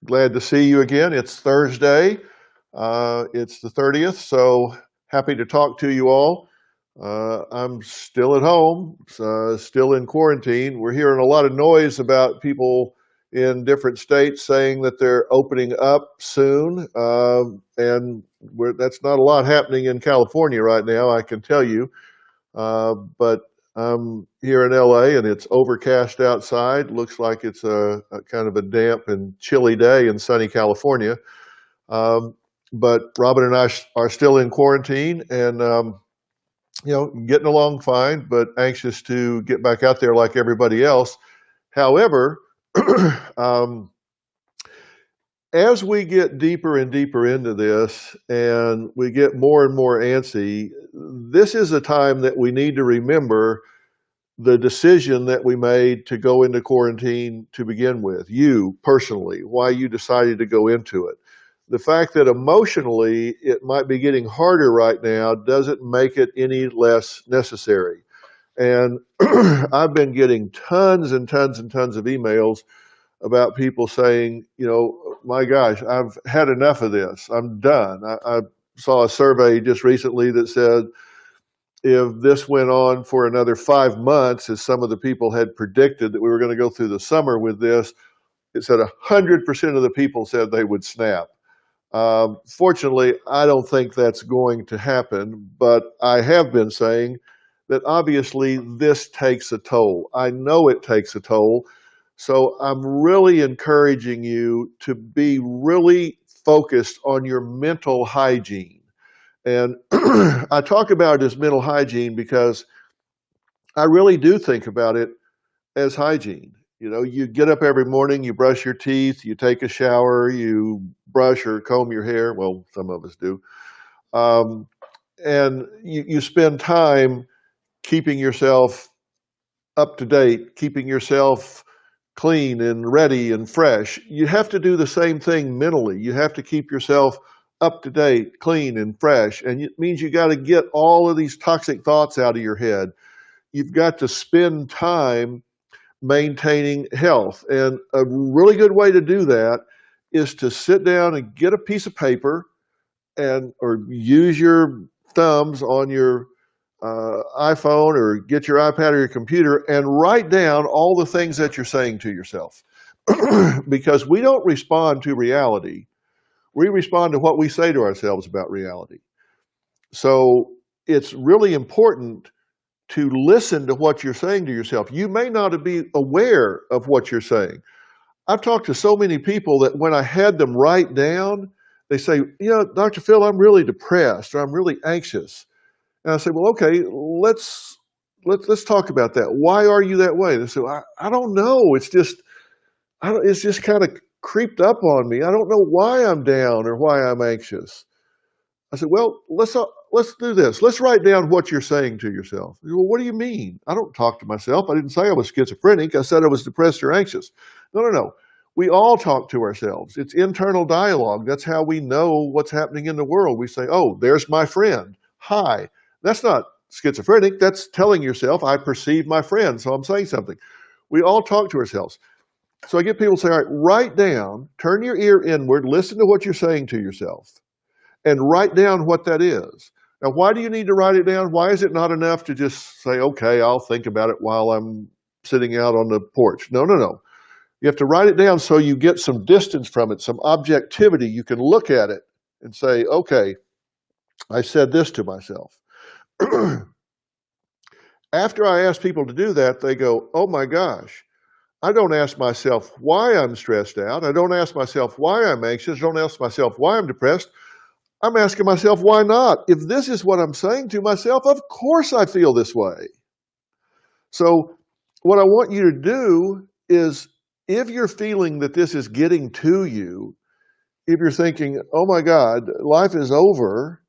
Glad to see you again. It's Thursday. It's the 30th, so happy to talk to you all. I'm still at home, still in quarantine. We're hearing a lot of noise about people in different states saying that they're opening up soon, and that's not a lot happening in California right now, I can tell you. But I'm here in LA and it's overcast outside. Looks like it's a kind of a damp and chilly day in sunny California. But Robin and I are still in quarantine and, getting along fine, but anxious to get back out there like everybody else. However, um, as we get deeper and deeper into this and we get more and more antsy, this is a time that we need to remember the decision that we made to go into quarantine to begin with. You personally, why you decided to go into it. The fact that emotionally it might be getting harder right now doesn't make it any less necessary. And I've been getting tons and tons and tons of emails about people saying, my gosh, I've had enough of this. I'm done. I saw a survey just recently that said if this went on for another 5 months, as some of the people had predicted that we were going to go through the summer with this, it said 100% of the people said they would snap. Fortunately, I don't think that's going to happen, but I have been saying that obviously this takes a toll. I know it takes a toll. So I'm really encouraging you to be really focused on your mental hygiene. And I talk about it as mental hygiene because I really do think about it as hygiene. You get up every morning, you brush your teeth, you take a shower, you brush or comb your hair. Well, some of us do. And you spend time keeping yourself up to date, keeping yourself clean and ready and fresh. You have to do the same thing mentally. You have to keep yourself up to date, clean and fresh. And it means you got to get all of these toxic thoughts out of your head. You've got to spend time maintaining health. And a really good way to do that is to sit down and get a piece of paper or use your thumbs on your iPhone or get your iPad or your computer and write down all the things that you're saying to yourself. Because we don't respond to reality. We respond to what we say to ourselves about reality. So it's really important to listen to what you're saying to yourself. You may not be aware of what you're saying. I've talked to so many people that when I had them write down, they say, Dr. Phil, I'm really depressed or I'm really anxious. And I say, well, okay, let's talk about that. Why are you that way? They say, I don't know. It's just kind of creeped up on me. I don't know why I'm down or why I'm anxious. I said, well, let's do this. Let's write down what you're saying to yourself. Well, what do you mean? I don't talk to myself. I didn't say I was schizophrenic. I said I was depressed or anxious. No. We all talk to ourselves. It's internal dialogue. That's how we know what's happening in the world. We say, oh, there's my friend. Hi. That's not schizophrenic. That's telling yourself, I perceive my friend, so I'm saying something. We all talk to ourselves. So I get people to say, all right, write down, turn your ear inward, listen to what you're saying to yourself, and write down what that is. Now, why do you need to write it down? Why is it not enough to just say, okay, I'll think about it while I'm sitting out on the porch? No. You have to write it down so you get some distance from it, some objectivity. You can look at it and say, okay, I said this to myself. After I ask people to do that, they go, oh my gosh, I don't ask myself why I'm stressed out. I don't ask myself why I'm anxious. I don't ask myself why I'm depressed. I'm asking myself, why not? If this is what I'm saying to myself, of course I feel this way. So what I want you to do is, if you're feeling that this is getting to you, if you're thinking, oh my God, life is over,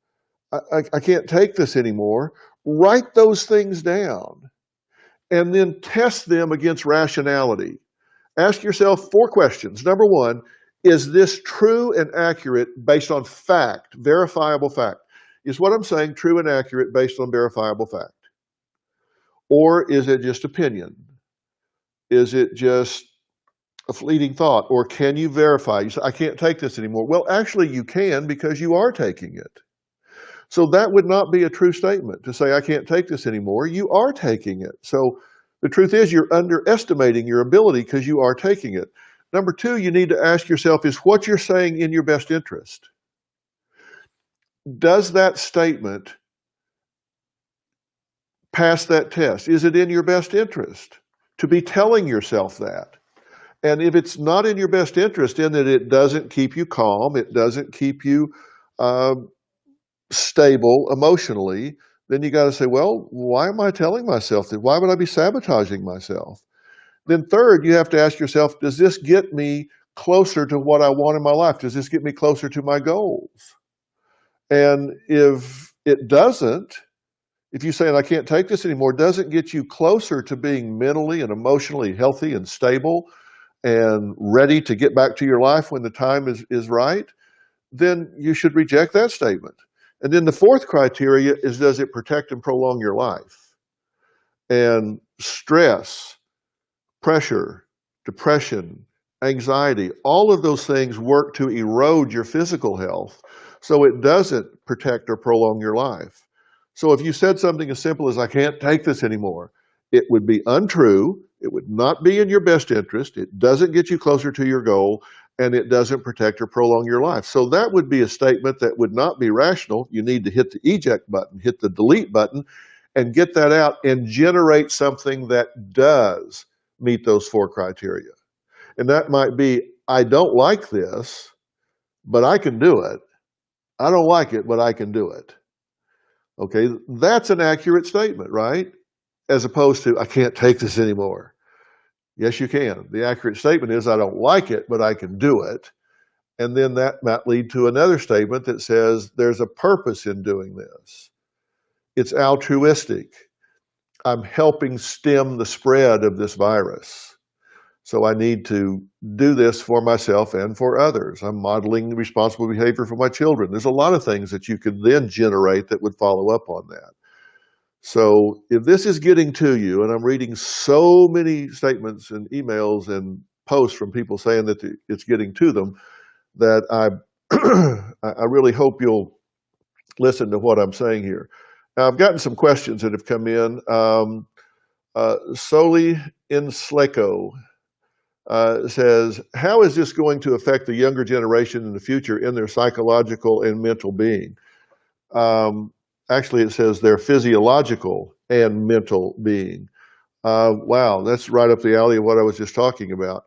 I can't take this anymore, write those things down and then test them against rationality. Ask yourself 4 questions. Number 1, is this true and accurate based on fact, verifiable fact? Is what I'm saying true and accurate based on verifiable fact? Or is it just opinion? Is it just a fleeting thought. Or can you verify? You say, I can't take this anymore. Well, actually you can, because you are taking it. So that would not be a true statement to say, I can't take this anymore. You are taking it. So the truth is you're underestimating your ability because you are taking it. Number two, you need to ask yourself, is what you're saying in your best interest? Does that statement pass that test? Is it in your best interest to be telling yourself that? And if it's not in your best interest, in that it doesn't keep you calm, it doesn't keep you stable emotionally, then you got to say, well, why am I telling myself that? Why would I be sabotaging myself? Then third, you have to ask yourself, does this get me closer to what I want in my life? Does this get me closer to my goals? And if it doesn't, if you say, I can't take this anymore, doesn't get you closer to being mentally and emotionally healthy and stable and ready to get back to your life when the time is right, then you should reject that statement. And then the fourth criteria is, does it protect and prolong your life? And stress, pressure, depression, anxiety, all of those things work to erode your physical health, so it doesn't protect or prolong your life. So if you said something as simple as, I can't take this anymore, it would be untrue, it would not be in your best interest, it doesn't get you closer to your goal, and it doesn't protect or prolong your life. So that would be a statement that would not be rational. You need to hit the eject button, hit the delete button, and get that out and generate something that does meet those four criteria. And that might be, I don't like this, but I can do it. I don't like it, but I can do it. Okay, that's an accurate statement, right? As opposed to, I can't take this anymore. Yes, you can. The accurate statement is, I don't like it, but I can do it. And then that might lead to another statement that says, there's a purpose in doing this. It's altruistic. I'm helping stem the spread of this virus. So I need to do this for myself and for others. I'm modeling responsible behavior for my children. There's a lot of things that you could then generate that would follow up on that. So if this is getting to you, and I'm reading so many statements and emails and posts from people saying that it's getting to them, that I really hope you'll listen to what I'm saying here. Now, I've gotten some questions that have come in. Soli Insleco says, how is this going to affect the younger generation in the future in their psychological and mental being? Actually, it says their physiological and mental being. Wow, that's right up the alley of what I was just talking about.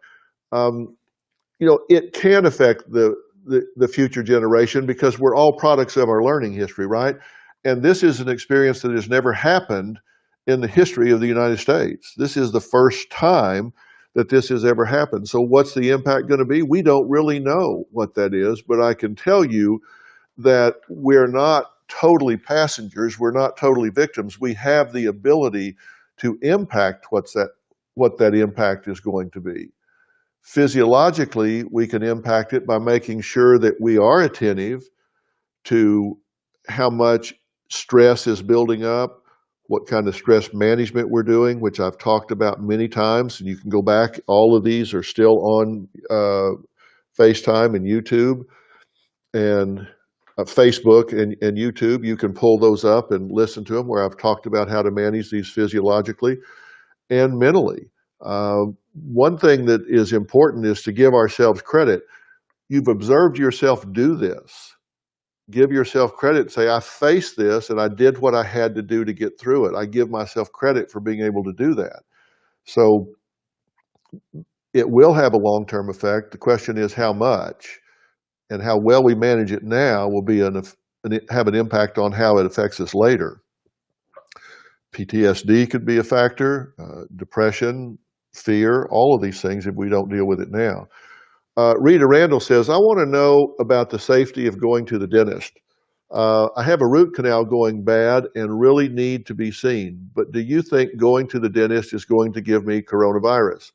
It can affect the future generation because we're all products of our learning history, right? And this is an experience that has never happened in the history of the United States. This is the first time that this has ever happened. So what's the impact going to be? We don't really know what that is, but I can tell you that we're not totally passengers, we're not totally victims. We have the ability to impact what that impact is going to be. Physiologically, we can impact it by making sure that we are attentive to how much stress is building up, what kind of stress management we're doing, which I've talked about many times, and you can go back. All of these are still on FaceTime and YouTube and Facebook and YouTube. You can pull those up and listen to them, where I've talked about how to manage these physiologically and mentally. One thing that is important is to give ourselves credit. You've observed yourself do this. Give yourself credit. Say, I faced this and I did what I had to do to get through it. I give myself credit for being able to do that. So it will have a long-term effect. The question is how much, and how well we manage it now will be have an impact on how it affects us later. PTSD could be a factor, depression, fear, all of these things if we don't deal with it now. Rita Randall says, I want to know about the safety of going to the dentist. I have a root canal going bad and really need to be seen, but do you think going to the dentist is going to give me coronavirus?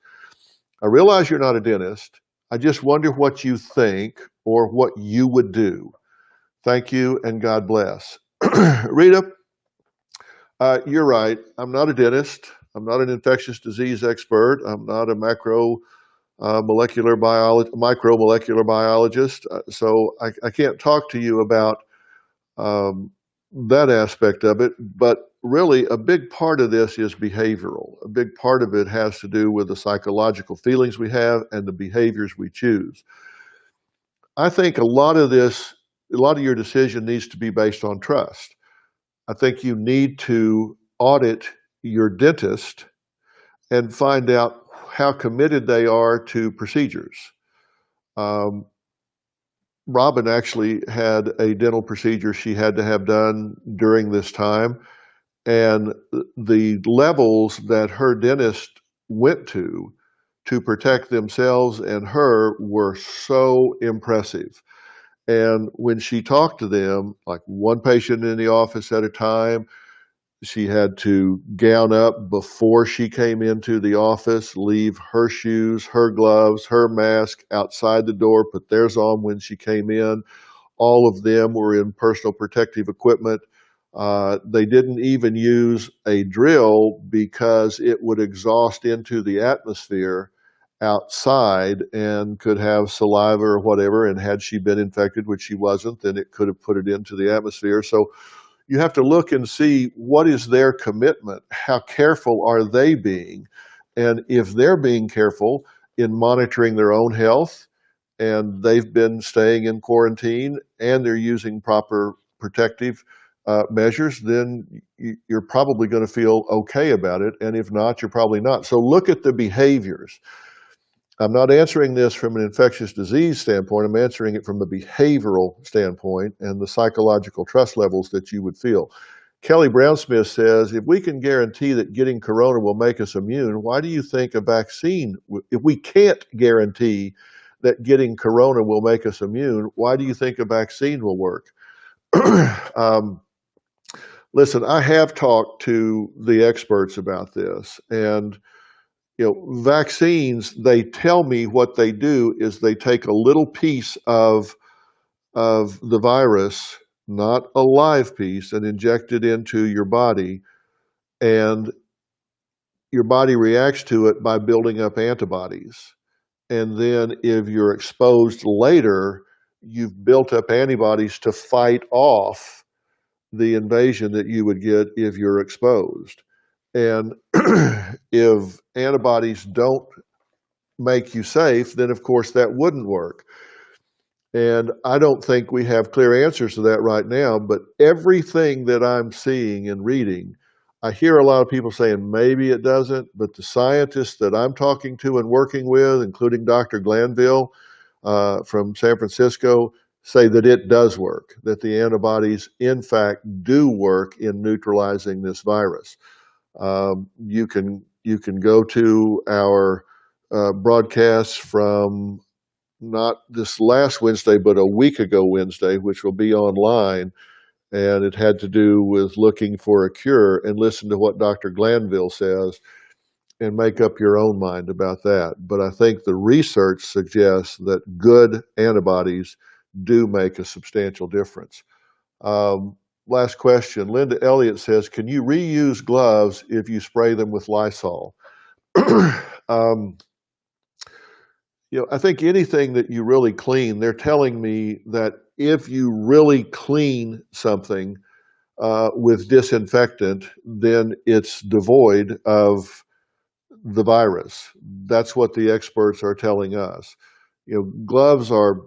I realize you're not a dentist. I just wonder what you think or what you would do. Thank you and God bless. Rita, you're right. I'm not a dentist. I'm not an infectious disease expert. I'm not a molecular biology, micromolecular biologist. So I can't talk to you about um, that aspect of it, but really a big part of this is behavioral. A big part of it has to do with the psychological feelings we have and the behaviors we choose. I think a lot of your decision needs to be based on trust. I think you need to audit your dentist and find out how committed they are to procedures. Um, Robin actually had a dental procedure she had to have done during this time, and the levels that her dentist went to protect themselves and her were so impressive. And when she talked to them, like one patient in the office at a time, she had to gown up before she came into the office, leave her shoes, her gloves, her mask outside the door, put theirs on when she came in. All of them were in personal protective equipment. They didn't even use a drill because it would exhaust into the atmosphere outside and could have saliva or whatever. And had she been infected, which she wasn't, then it could have put it into the atmosphere. So you have to look and see what is their commitment, how careful are they being, and if they're being careful in monitoring their own health and they've been staying in quarantine and they're using proper protective measures, then you're probably going to feel okay about it, and if not, you're probably not. So look at the behaviors. I'm not answering this from an infectious disease standpoint. I'm answering it from a behavioral standpoint and the psychological trust levels that you would feel. Kelly Brown-Smith says, if we can guarantee that getting corona will make us immune, why do you think a vaccine, if we can't guarantee that getting corona will make us immune, why do you think a vaccine will work? um, Listen, I have talked to the experts about this, and vaccines, they tell me what they do is they take a little piece of the virus, not a live piece, and inject it into your body, and your body reacts to it by building up antibodies. And then if you're exposed later, you've built up antibodies to fight off the invasion that you would get if you're exposed. And if antibodies don't make you safe, then of course that wouldn't work. And I don't think we have clear answers to that right now, but everything that I'm seeing and reading, I hear a lot of people saying maybe it doesn't, but the scientists that I'm talking to and working with, including Dr. Glanville from San Francisco, say that it does work, that the antibodies, in fact, do work in neutralizing this virus. You can go to our broadcasts from not this last Wednesday, but a week ago Wednesday, which will be online. And it had to do with looking for a cure, and listen to what Dr. Glanville says and make up your own mind about that. But I think the research suggests that good antibodies do make a substantial difference. Last question. Linda Elliott says, can you reuse gloves if you spray them with Lysol? um, I think anything that you really clean, they're telling me that if you really clean something with disinfectant, then it's devoid of the virus. That's what the experts are telling us. Gloves are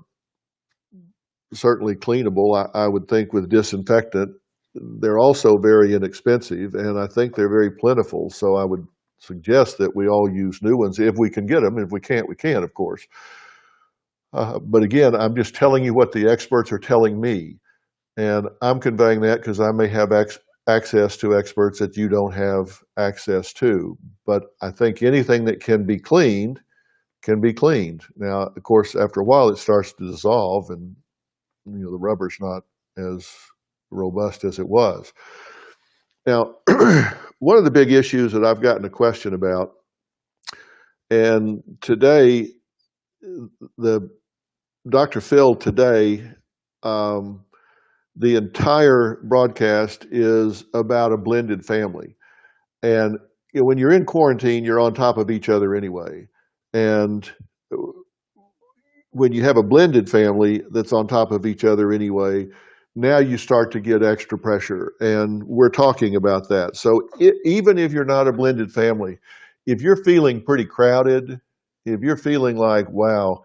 certainly cleanable, I would think, with disinfectant. They're also very inexpensive, and I think they're very plentiful. So I would suggest that we all use new ones if we can get them. If we can't, we can't, of course. But again, I'm just telling you what the experts are telling me. And I'm conveying that because I may have access to experts that you don't have access to. But I think anything that can be cleaned can be cleaned. Now, of course, after a while, it starts to dissolve, and the rubber's not as robust as it was. Now, one of the big issues that I've gotten a question about, and today, the Dr. Phil today, the entire broadcast is about a blended family. And when you're in quarantine, you're on top of each other anyway. And when you have a blended family that's on top of each other anyway, now you start to get extra pressure, and we're talking about that. So even if you're not a blended family, if you're feeling pretty crowded, if you're feeling like, wow,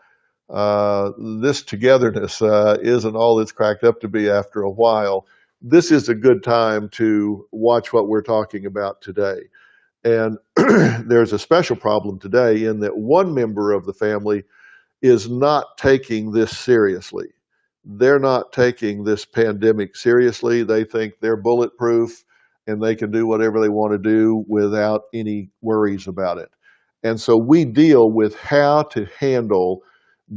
this togetherness isn't all it's cracked up to be after a while, this is a good time to watch what we're talking about today. And there's a special problem today in that one member of the family is not taking this seriously. They're not taking this pandemic seriously. They think they're bulletproof and they can do whatever they want to do without any worries about it. And so we deal with how to handle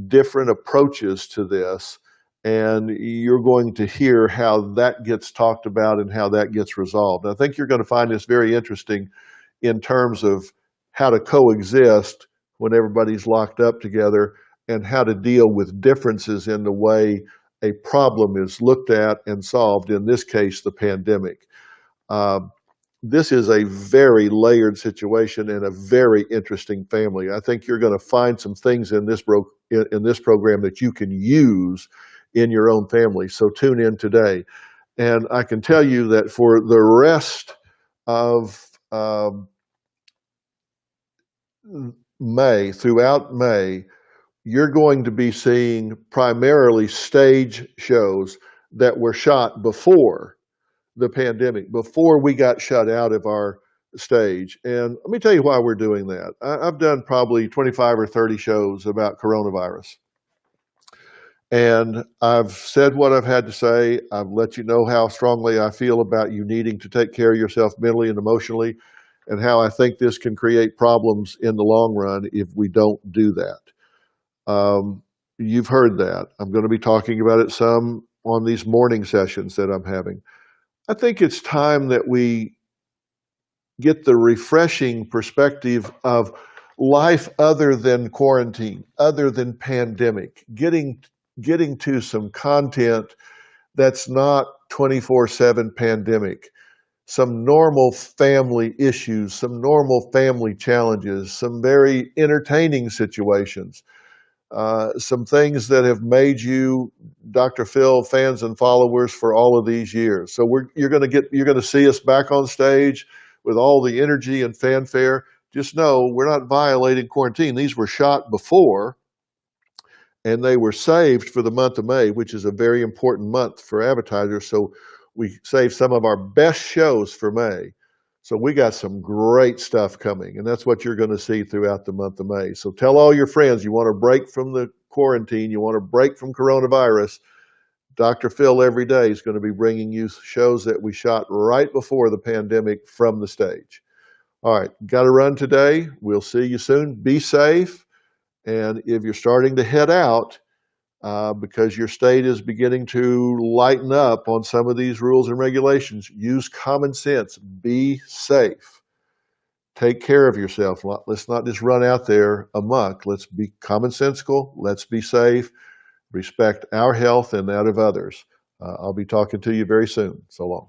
different approaches to this. And you're going to hear how that gets talked about and how that gets resolved. I think you're going to find this very interesting in terms of how to coexist when everybody's locked up together and how to deal with differences in the way a problem is looked at and solved, in this case, the pandemic. This is a very layered situation and a very interesting family. I think you're going to find some things in this program that you can use in your own family. So tune in today. And I can tell you that for the rest of May, throughout May, you're going to be seeing primarily stage shows that were shot before the pandemic, before we got shut out of our stage. And let me tell you why we're doing that. I've done probably 25 or 30 shows about coronavirus. And I've said what I've had to say. I've let you know how strongly I feel about you needing to take care of yourself mentally and emotionally, and how I think this can create problems in the long run if we don't do that. You've heard that. I'm going to be talking about it some on these morning sessions that I'm having. I think it's time that we get the refreshing perspective of life other than quarantine, other than pandemic, getting to some content that's not 24/7 pandemic, some normal family issues, some normal family challenges, some very entertaining situations. Some things that have made you Dr. Phil fans and followers for all of these years. So you're going to see us back on stage with all the energy and fanfare. Just know we're not violating quarantine. These were shot before, and they were saved for the month of May, which is a very important month for advertisers. So we saved some of our best shows for May. So we got some great stuff coming, and that's what you're going to see throughout the month of May. So tell all your friends you want to break from the quarantine, you want to break from coronavirus. Dr. Phil every day is going to be bringing you shows that we shot right before the pandemic from the stage. All right, got to run today. We'll see you soon. Be safe. And if you're starting to head out, because your state is beginning to lighten up on some of these rules and regulations, use common sense. Be safe. Take care of yourself. Let's not just run out there amok. Let's be commonsensical. Let's be safe. Respect our health and that of others. I'll be talking to you very soon. So long.